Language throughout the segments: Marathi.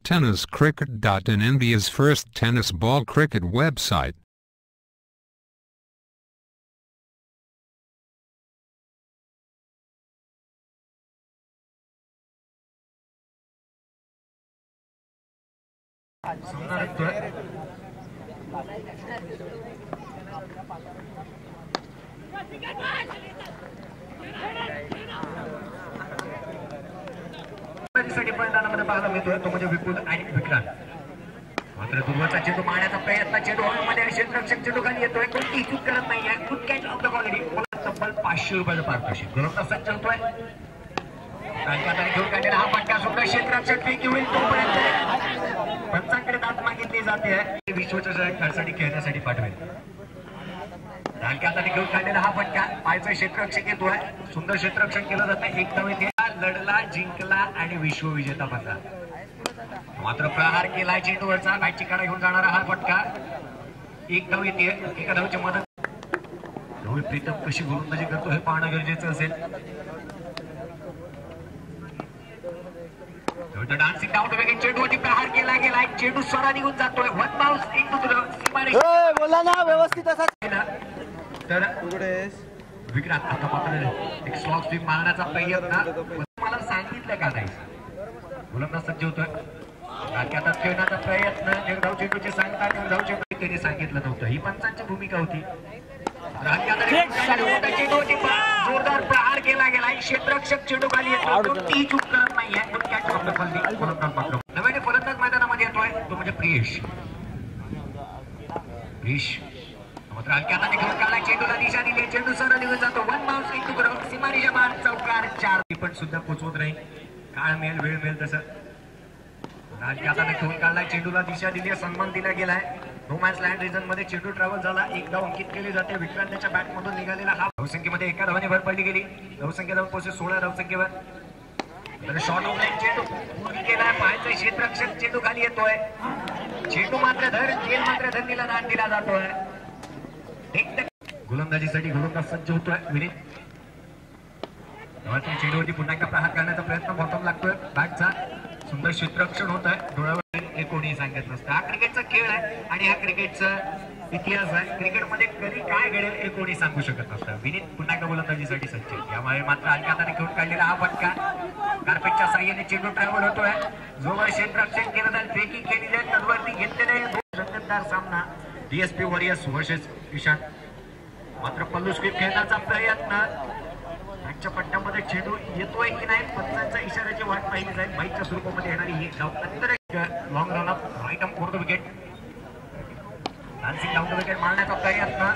TennisCricket.in, India's first tennis ball cricket website. मैदानामध्ये पाहायला मिळतोय तो म्हणजे विपुल आणि विक्रांत. मात्र दुर्वाचा चेंडू मारण्याचा प्रयत्न, चेंडू हॉलमध्ये क्षेत्ररक्षक चेंडू खाली येतोय, कोणती चूक करत नाहीये. Good catch of the quality. तब्बल 500 रुपयाचं पारितोषिक. गोलंदाज सज्ज होतोय. राजकाताने घेऊन काढलेला हा फटका सुद्धा क्षेत्ररक्षक फेकी होईल तोपर्यंत पंचांकडे दाद मागितली जाते. विश्वचषक खेळासाठी खेळण्यासाठी पाठवेल. राजकाताने घेऊन काढलेला हा फटका, पायचा क्षेत्ररक्षक येतोय. सुंदर क्षेत्ररक्षण केलं जातं. एक धाव येते. लढला, जिंकला आणि विश्वविजेता बनला. मात्र प्रहार केला चेंडूवरचा. बॅटची कडा घेऊन जाणारा हा फटका. एक धाव येते. एका धावची मदत. रोहित प्रीतम कशी गोलंदाजी करतो हे पाहणं गरजेचं असेल. Dancing down to wicket. चेंडूवरती प्रहार केला गेलाय. चेंडू स्वरा निघून जातोय. वन बाउन्स इनटू द सीमारेषा. बोला ना व्यवस्थित असा. तर विक्रांत आता मात्र एक स्लॉग स्वीप मारण्याचा प्रयत्न. मला सांगितलं का नाही. गोलंदाज सज्ज होतोय. राजकातात खेळण्याचा प्रयत्न. निर्धाव चेंडूचे सांगतात. निर्धाव चेंडू त्यांनी सांगितलं नव्हतं. ही पंचांची भूमिका होती. जोरदार प्रहार केला गेलाय. क्षेत्ररक्षक चेंडू खाली येतो. कोणतीही चूक करत नाहीये. गोलंदाज मात्र नव्याने फलंदाज मैदानामध्ये येतोय तो म्हणजे प्रियेश. मात्र राजकाताने घेऊन काढला. चेंडूला दिशा दिली. चेंडू सरळ निघून जातो. One bounce into ground. सीमारेषा बाहेर चौकार. 4 पण सुद्धा पोचवत नाही. काळ मिळेल वेळ मिळेल तसं. राजकाताने घेऊन काढला. चेंडूला दिशा दिली. सन्मान दिला गेलाय. नो मॅच लँड रिजन मध्ये चेंडू ट्रॅव्हल झाला. एक धाव अंकित केली जाते. विक्रांतच्या बॅट मधून निघालेला हा धावसंख्येमध्ये एका धावाने भर पडली गेली. धावसंख्या धाव पोहोचली 16 धावसंख्येवर. शॉर्ट ऑफ लाईन चेंडू पूर्ण केलाय. पाहायचा क्षेत्ररक्षक चेंडू खाली येतोय. चेंडू मात्र धर. जेल मात्र धरणीला दान दिला जातोय. गोलंदाजीसाठी गोलंदाज सज्ज होतोय. विनीत चेंडूवरती पुन्हा एकदा प्रहार करण्याचा प्रयत्न बॉटम लागतोय. बॅटचा सुंदर क्षेत्ररक्षण होत आहे. डोळ्यावर हे कोणी सांगत नसतं. हा क्रिकेटचा खेळ आहे आणि हा क्रिकेटचा इतिहास आहे. क्रिकेटमध्ये कधी काय घडेल हे कोणी सांगू शकत नसतं. विनीत पुन्हा एकदा गोलंदाजीसाठी सज्ज. यामुळे मात्र अलकाताने घेऊन काढलेला हा फटका. कार्पेटच्या साह्याने चेंडू ट्रॅव्हल होतोय. जोवर क्षेत्ररक्षण केलं जाईल. फेकी केली जाईल. तलवारती घेतलेले संघटनदार सामना डीएसपी वॉरियर्स वर्सेस ईशान. मात्र पल्लू स्वीप खेळण्याचा प्रयत्न. बॅटच्या पट्ट्यामध्ये चेंडू येतोय की नाही पंचांच्या इशाऱ्याची वाट पाहिली जाईल. बाईकच्या स्वरूपामध्ये येणारी ही धाव. नंतर एक long run up right arm for the wicket. Dancing down the wicket मारण्याचा प्रयत्न.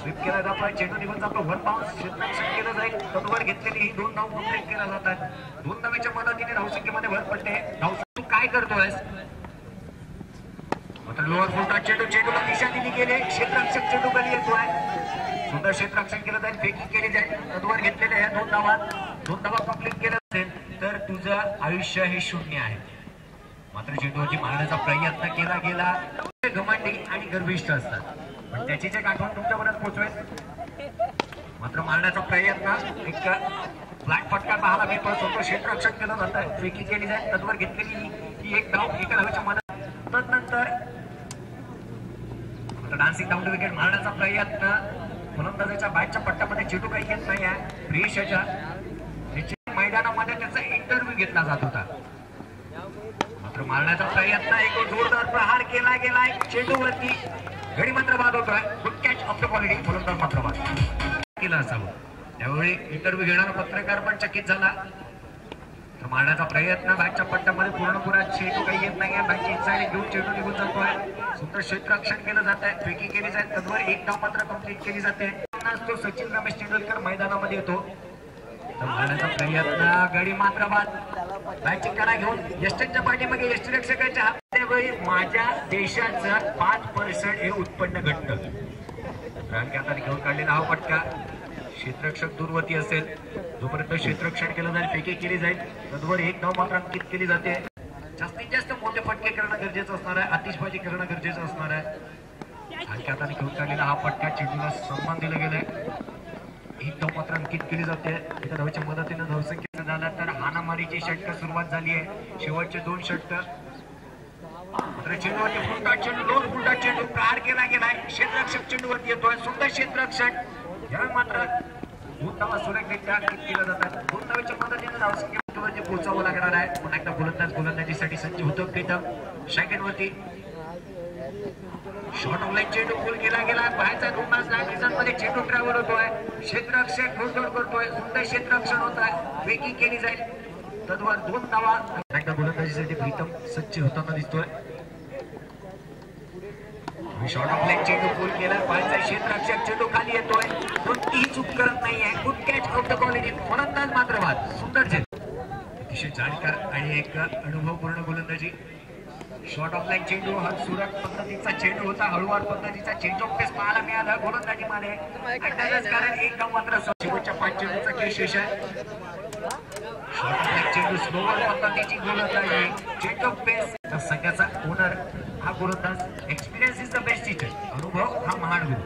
स्वीप केला जातोय. चेंडू निघून जातो. वन बाउन्स क्षेत्ररक्षण केलं जाईल. तडवर घेतलेली ही 2 धाव कम्प्लीट केल्या जातात. 2 धावेच्या मदतीने धावसंख्येमध्ये भर पडते. धाव काय करतोय. मात्र लोअर फुलटा चेंडू. चेंडूला दिशा दिली गेली. क्षेत्ररक्षक चेंडू खाली येतोय. सुंदर क्षेत्ररक्षण केलं जाईल. फेकी केली जाईल. तडवर घेतलेले आहे. 2 धावा कंप्लीट केलं असेल तर तुझं आयुष्य हे शून्य आहे. मात्र चेंडूवरती मारण्याचा प्रयत्न केला गेला. घमंडी आणि गर्विष्ठ असतात पण त्याची जे आठवण तुमच्यापर्यंत पोहोचवेल. मात्र मारण्याचा प्रयत्न. एक फ्लॅट फटका पाहायला मिळतो. सुंदर क्षेत्ररक्षण केलं जातं. फेकी केली जाईल. तडवर घेतलेली ही एक धाव. एका धावेच्या मदत. तदनंतर डान्सिंग डाऊन टू विकेट मारण्याचा प्रयत्न. फलंदाजाच्या बॅटच्या पट्ट्यामध्ये चेंडू काही येत नाही आहे. प्रियेशच्या मैदानामध्ये त्याचा इंटरव्ह्यू घेतला जात होता. मात्र मारण्याचा प्रयत्न. एक जोरदार प्रहार केला गेलाय. चेंडूवरती घडी मात्र बाद होतोय. Good catch of the quality. फलंदाज मात्र बाद केलं असावं. त्यावेळी इंटरव्ह्यू घेणारा पत्रकार पण चकित झाला. तर मारण्याचा प्रयत्न. बॅटच्या पट्ट्यामध्ये पूर्णपुरा चेंडू काही येत नाहीये. बॅटची इनसाइड घेऊन चेंडू निघून जातोय. सुंदर क्षेत्ररक्षण केलं जात आहे. फेकी केली जाईल. तदवर एक धाव मात्र कंप्लीट केली जाते. तो सचिन रमेश तेंडुलकर मैदानामध्ये येतो. तर मारण्याचा प्रयत्न. गडी मात्र बाद. बॅटची कडा घेऊन यष्टीच्या पाठीमागे यष्टीरक्षकाच्या हातावेळी माझ्या देशाचं 5% हे उत्पन्न घटतं. रानकाताने घेऊन काढलेला हा फटका. क्षेत्ररक्षक दूरवरती असेल. जोपर्यंत क्षेत्ररक्षण केलं जाईल. फेकी केली जाईल. तदवर एक धाव मात्र अंकित केली जाते. जास्तीत जास्त मोठे फटके करणं गरजेचं असणार आहे. आतिषबाजी करणं गरजेचं असणार आहे. हलक्या हाताने घेऊन काढलेला हा फटका. चेंडूला सन्मान दिला गेलाय. एक धाव मात्र अंकित केली जाते. एका धावच्या मदतीने धावसंख्या झाला तर हाणामारीची षटक सुरुवात झाली आहे. शेवटचे 2 षटक मात्र चेंडूवरती फुलटा चेंडू दोन फुलटा चेंडू प्रहार केला गेलाय. क्षेत्ररक्षक चेंडूवरती येतोय. सुंदर क्षेत्ररक्षण. यावेळी मात्र दोन धावा सुरेखरित्या केल्या जातात. दोन धावेच्या मदतीने धावसंख्येवरती पोहोचावं लागणार आहे. पुन्हा एकदा गोलंदाजीसाठी सज्ज होतो प्रीतम. सेकंडवरती शॉर्ट ऑफ लाईन चेंडू पूल केला गेला. बाहेरचा गोलंदाज लाईन मध्ये चेंडू ट्रॅव्हल होतोय. क्षेत्ररक्षक गोलंदाज करतोय. सुंदर क्षेत्ररक्षण होत आहे. वेगी केली जाईल. तद्वार दोन धावा. एकदा गोलंदाजीसाठी प्रीतम सज्ज होताना दिसतोय. शॉर्ट ऑफ लाईन चेंडू पूल केला. बाहेरचा क्षेत्ररक्षक चेंडू खाली येतोय. कोणतीही चूक करत नाहीये. Good catch of the quality. फलंदाज मात्र बाद. सुंदर चेंडू. अतिशय जाणकार आणि एक अनुभवपूर्ण गोलंदाजी. शॉर्ट ऑफ लाईन चेंडू हा सुरत पद्धतीचा चेंडू होता. हळूवार पद्धतीचा चेंज ऑफ पेस पाहायला मिळाला गोलंदाजीमध्ये. कारण एक मात्र शेवटच्या 5 चेंडूचा केस शेष आहे. शॉर्ट ऑफ लाईन चेंडू स्लोवर पद्धतीची गोलंदाजी. चेंज ऑफ पेस संघाचा ओनर हा गोलंदाज. Experience is the best teacher. अनुभव हा महान गुरु.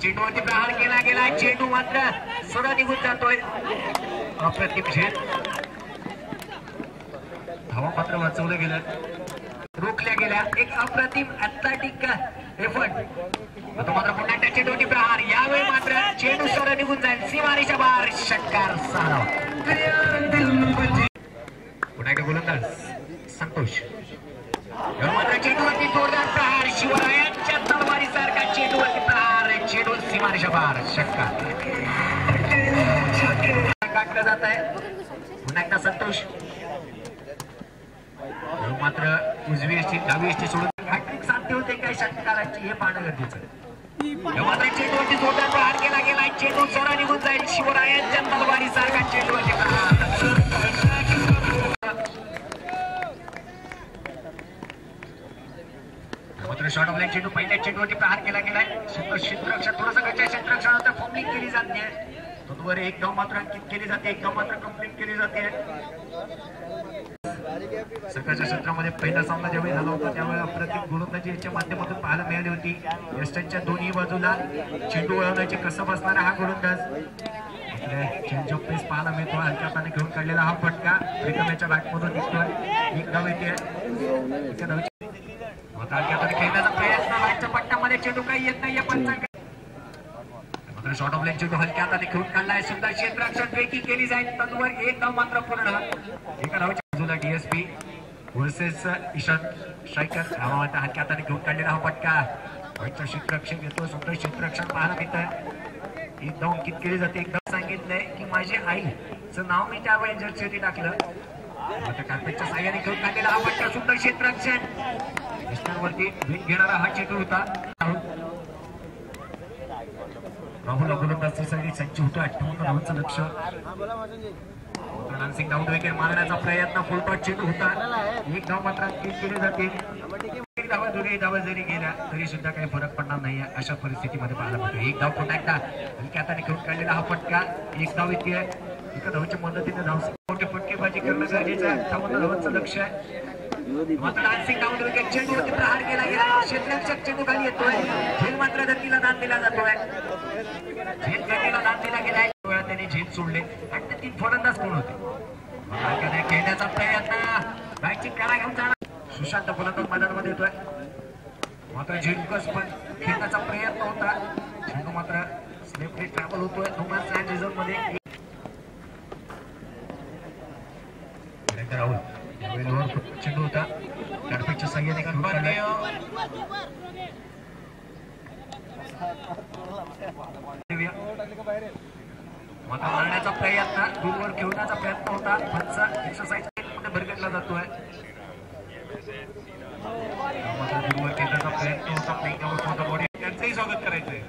चेंडूवरती प्रहार केला गेला. चेंडू मात्र सोडा निघून जातोय. अप्रतिम झेल. धावा मात्र वाचवलं गेलं. रोखल्या गेल्या. एक अप्रतिम ऍथलेटिक एफर्ट. मात्र पुन्हा त्या चेंडूवरती प्रहार. यावेळी मात्र चेंडू सोडा निघून जाईल. सीमारेषा बाहेर. षटकार साराव. पुन्हा एकदा गोलंदाज संतोष. मात्र चेंडूवरती जोरदार प्रहार. शिवरायांच्या तलवारीसारखा चेंडूवरती प्रहार. चेंडू सीमारेषा बाहेर. षटकार काढलं जात आहे. पुन्हा एकदा संतोष. मात्र उजवी एसटी डावी एसटी सोडून हॅट्रिक साध्य होते काय षटकाराची हे पाहणं गरजेचं. मात्र चेंडूवरती जोरदार प्रहार केला गेला. चेंडू सोडा निघून जाईल. शिवरायांच्या तलवारीसारखा चेंडूवरती प्रहार. मात्र शॉर्ट ऑफ लाईन चेंडू पहिल्या चेंडूवरती प्रहार केला गेलाय. सुंदर क्षेत्ररक्षण थोडंसं गच्च्या क्षेत्ररक्षणात फॉर्मलिंग केली जाते. तोवर एक धाव मात्र अंकित केली जाते. एक धाव मात्र कंप्लीट केली जाते. सकाळच्या क्षेत्रामध्ये पहिला सामना ज्यावेळी झाला होता त्यावेळी अप्रतिम गोलंदाजी याच्या माध्यमातून पाहायला मिळाली होती. यष्टांच्या दोन्ही बाजूला चेंडू वळवण्याचे कसं बसणारा हा गोलंदाज. चेंज ऑफ पेस पाहायला मिळतो. हलक्या हाताने घेऊन काढलेला हा फटका प्रीतमेच्या बॅटमधून दिसतोय. एक धाव येते. हलक्या हाताने खेळण्याचा प्रयत्न. लाईनच्या पट्ट्यामध्ये चेंडू काही येत नाहीये. पंचांक मात्र शॉर्ट ऑफ लाईन चेंडू हलक्या हाताने घेऊन काढलाय. सुंदर क्षेत्ररक्षण वेगी केली जाईल. तत्वर एक धाव मात्र पूर्ण. एका धावच्या बाजूला डीएसपी वर्सेस ईशान स्ट्रायकर. हलक्या हाताने घेऊन काढलेला हा फटका. व्हाईटचा क्षेत्ररक्षण येतो. सुंदर क्षेत्ररक्षण पाहायला मिळतं. एक धाव अंकित केली जाते. एकदा सांगितलंय की माझी आईचं नाव मी त्यावेळी जर्सीवरती टाकलं. मात्र कार्पेटच्या साह्याने घेऊन काढलेला हा फटका. सुंदर क्षेत्ररक्षण वरती घेणारा हा चेंडू होता. राहुल गोलंदाजीसाठी सज्ज होतो. 58 धावांचं लक्ष. डान्सिंग डाऊन विकेट मारण्याचा प्रयत्न. फुलटॉस चेंडू होता. एक धाव मात्र अंकित केली जाते. एक धावा दोन्ही धावा जरी गेल्या तरी सुद्धा काही फरक पडणार नाही अशा परिस्थितीमध्ये पाहायला मिळतो. एक धाव पुन्हा एकदा हलक्या हाताने घेऊन काढलेला हा फटका. एक धाव येते. एका धावच्या मदतीने धाव मोठी फटकेबाजी करणं गरजेचं आहे. 58 धावांचं लक्ष आहे. मात्र डान्सिंग डाऊन विकेट चेंडूवरती प्रहार केला गेला. क्षेत्ररक्षक चेंडू खाली येतोय. झेल मात्र धरतीला दान दिला जातोय. झेल धरतीला दान दिला गेलाय. वेळा त्यांनी झेल सोडले आणि ते 3 फलंदाज कोण होते. खेळण्याचा प्रयत्न. बॅटची करा घेऊन जाणार. सुशांत फलंदाज मैदानामध्ये येतोय. मात्र झेलकस पण खेळण्याचा प्रयत्न होता. चेंडू मात्र स्लेपली ट्रॅव्हल होतोय. नुमास लँड झोन मध्ये. राहुल चेंडू होता. कार्पेटच्या साह्याने मात्र मारण्याचा प्रयत्न. दूरवर खेळण्याचा प्रयत्न होता. पंचा एक्सरसाइज भरकटला जातोय. मात्र दूरवर खेळण्याचा प्रयत्न होता. बॉडी त्यांचंही स्वागत करायचंय.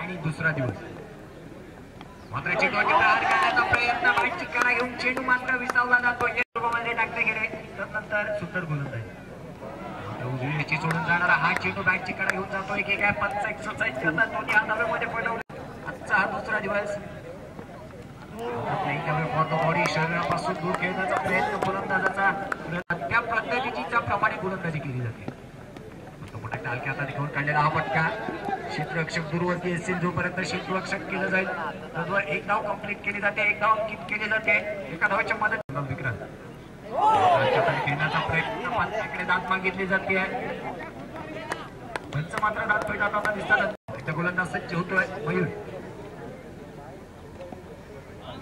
आणि दुसरा दिवस. मात्र चेंडूवरती प्रहार करण्याचा प्रयत्न. बाईटची करा घेऊन चेंडू मात्र विसावला जातो. मध्ये टाकले गेले. त्यानंतर सुंदर गोलंदाजी. उजवी सोडून जाणारा हा चेंडू बॅटची कडा घेऊन जातो. एक काय पंच एक्सरसाइज करतात. दोन्ही हातामध्ये पडवले. आजचा हा दुसरा दिवस. बॉडी शरीरापासून दूर खेळण्याचा प्रयत्न गोलंदाजाचा. त्या पद्धतीच्या प्रमाणे गोलंदाजी केली जाते. हलक्या हाताने घेऊन काढलेला हा फटका. क्षेत्ररक्षक दूरवरती असतील जोपर्यंत क्षेत्ररक्षक केलं जाईल तोवर एक धाव कंप्लीट केली जाते, एक धाव अंकित केली जाते. एका धावाच्या मदत विक्रांत घेण्याचा प्रयत्न पालकाकडे दाद मागितली जाते. पंच मात्र दाद फेटाळताना दिसतात. गोलंदाज सज्ज होतोय मयूर.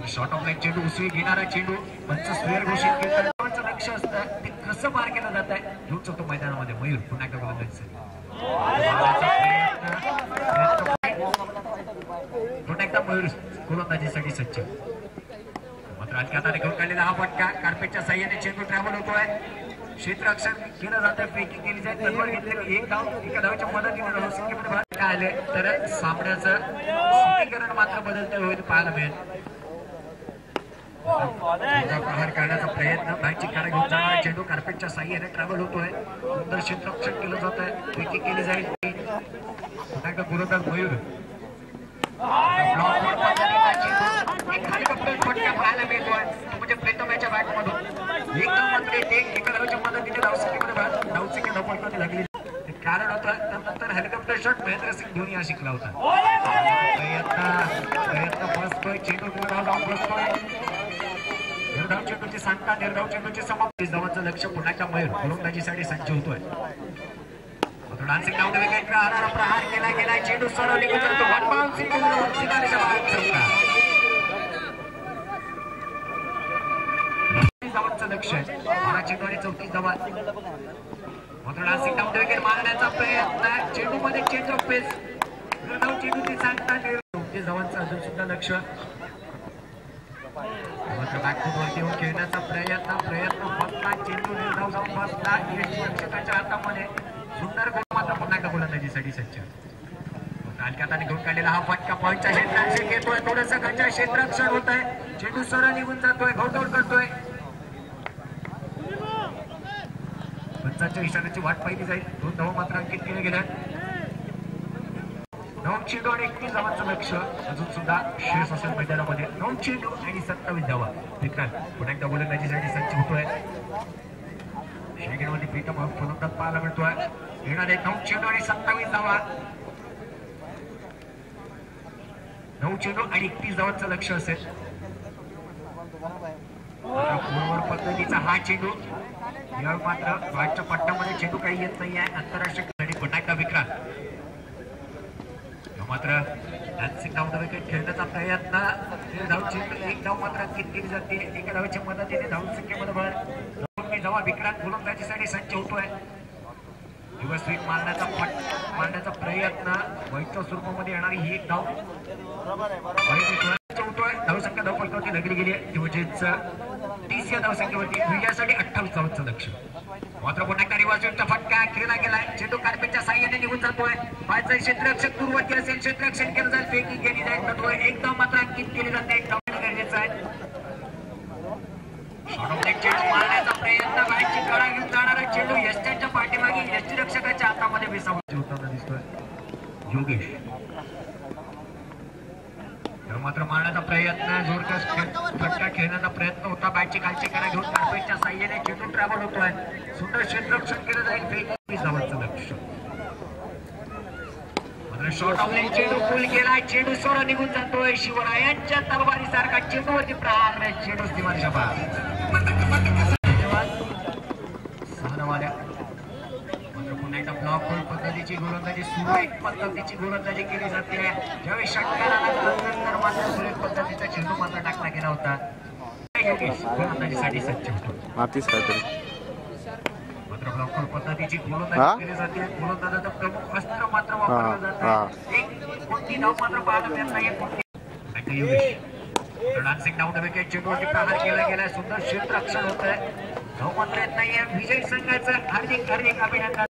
शॉर्ट ऑफ लाईन चेंडू उसळी घेणारा चेंडू पंच स्क्वेअर घोषित करतात. लक्ष असतं ते कसं मार केलं जात आहे घेऊन चौथो मैदानामध्ये मयूर पुन्हा एकदा गोलंदाज पुन्हा एकदा मयूर गोलंदाजीसाठी सज्ज. मात्र हलक्या हाताने घेऊन काढलेला हा फटका कार्पेटच्या साह्याने चेंडू ट्रॅव्हल होतोय. क्षेत्ररक्षण केलं जातं, फेकिंग केली जाते. तलवार घेतलेली एक धाव एका धावाच्या मदतीने काय आले तर सामन्याचं समीकरण मात्र बदलते होईल पाहायला मिळेल. प्रहार करण्याचा प्रयत्न बाहेरची कार घेऊन जाणारा चेंडू कार्पेटच्या साह्याने ट्रॅव्हल होतोय. सुंदर क्षेत्ररक्षण केलं जात आहे, फेकिंग केली जाईल. पुन्हा एकदा गोलंदाज मयूर फटका पाहायला मिळतोय म्हणजे प्रीतम याच्या बॅटमधून एक धाव मात्र येते. एका धावाच्या मदतीने धावसंख्या धावपळकाची लागली कारण होतं. त्यानंतर हेलिकॉप्टर शॉट महेंद्रसिंग धोनी हा शिकला होता. प्रयत्न फसतोय चेंडू धाव फसतोय. निर्धाव चेंडूची सांगता निर्धाव चेंडूची समाप्ती. धावांचं लक्ष पुन्हा एकदा मयूर गोलंदाजीसाठी सज्ज होतोय. डान्सिंग डाऊन विकेट प्रहार केला गेला. चेंडू सरळ निघून जातो. वन बाउन्सिंग धावांचं लक्ष आहे. 12 चेंडू आणि 34 धावा. मात्र डान्सिंग डाऊन विकेट मारण्याचा प्रयत्न चेंडू मध्ये चेंज ऑफ पेस. निर्धाव चेंडूची सांगता 34 धावांचं अजून सुद्धा लक्ष. मात्र बॅकफूटवरती येऊन खेळण्याचा प्रयत्न फसला. चेंडू निर्धाव जाऊन बसला यष्टीरक्षकाच्या हातामध्ये. सुंदर गोल मात्र पुन्हा एकदा गोलंदाजीसाठी सज्ज. हलक्या हाताने घेऊन काढलेला हा फटका पॉईंटच्या क्षेत्रात येतोय. थोडंसं खालच्या क्षेत्ररक्षण होत आहे. चेंडू सरळ निघून जातोय, घोडदौड करतोय. पंचांच्या इशाऱ्याची वाट पाहिली जाईल. 2 धावा मात्र अंकित केले गेल्या. 9 चेंडू आणि 31 धावांचं लक्ष अजून सुद्धा शेष असेल मैदानामध्ये. 9 चेंडू आणि 27 धावा. विक्रांत पुन्हा एकदा गोलंदाजीसाठी सज्ज होतोय. शेगडवरती प्रीतम फलंदाज पाहायला मिळतोय. येणारे 9 चेंडू आणि 27 धावा. 9 चेंडू आणि 31 धावांचं लक्ष असेल. पूर्वर पद्धतीचा हा चेंडू यावेळी मात्र बाहेरच्या पट्ट्यामध्ये चेंडू काही येत नाही आहे. आंतरराष्ट्रीय पुन्हा एकदा विक्रांत मात्र डान्सिंग डाऊन विकेट खेळण्याचा प्रयत्न. एक धाव मात्र अंकित केली जाते. एका धावाच्या मदतीने धावसंख्येमध्ये भर धावा. विक्रांत गोलंदाजीसाठी सज्ज होतोय. दिवस स्विंग मारण्याचा प्रयत्न. व्हाईटच्या स्वरूपामध्ये येणारी ही एक धाव होतोय. धावसंख्या धावपळकावरती लगली गेली आहे. दिवजेचं 30 या धावसंख्येवरती विजयासाठी 28 धावांचं लक्ष. मात्र पुन्हा एकदा रिव्हर्सचा फटका खेळला गेलाय. चेंडू कार्पेटच्या साह्याने निघून जातोय. पायचा क्षेत्ररक्षक दूरवरती असेल. क्षेत्ररक्षण केलं जाईल, फेकिंग केली जाईल. तत्व एक धाव मात्र अंकित केली जाते. एक धाव गरजेचं आहे. चेंडू मारण्याचा प्रयत्न. बाहेरची कडा घेऊन जाणारा चेंडू यष्ट्यांच्या पाठीमागे यष्टीरक्षकाच्या हातामध्ये विसावून होताना दिसतोय योगेश. मात्र मारण्याचा प्रयत्न जोरदार फटका खेळण्याचा प्रयत्न होता. बॅटची खालची कडा घेऊन कार्पेटच्या साह्याने चेंडू ट्रॅव्हल होतोय. सुंदर क्षेत्ररक्षण केलं जाईल. 23 धावांचं लक्ष. मात्र शॉर्ट ऑफ लाईन चेंडू पूल केला. चेंडू सोडा निघून जातोय. शिवरायांच्या तलवारीसारखा चेंडूवरती प्रहार. चेंडू दिवाळी सभा. पुन्हा एकदा ब्लॉक होल पद्धतीची गोलंदाजी सुरू. एक पद्धतीची गोलंदाजी केली जाते. ज्यावेळी षटकारानंतर मात्र सुरेख पद्धतीचा चेंडू मात्र टाकला गेला होता. योगेश गोलंदाजीसाठी सज्ज होतो. मात्र ब्लॉक होल पद्धतीची गोलंदाजी केली जाते. गोलंदाजाचं प्रमुख अस्त्र मात्र वापरलं जातं. एक कोणती धाव मात्र पाहायला मिळत नाही. योगेश डान्सिंग डाऊन विकेट चेंडूवरती प्रहार केला गेला. सुंदर क्षेत्ररक्षण होत आहे. धाव मात्र येत नाहीये. विजय संघाचं हार्दिक अभिनंदन.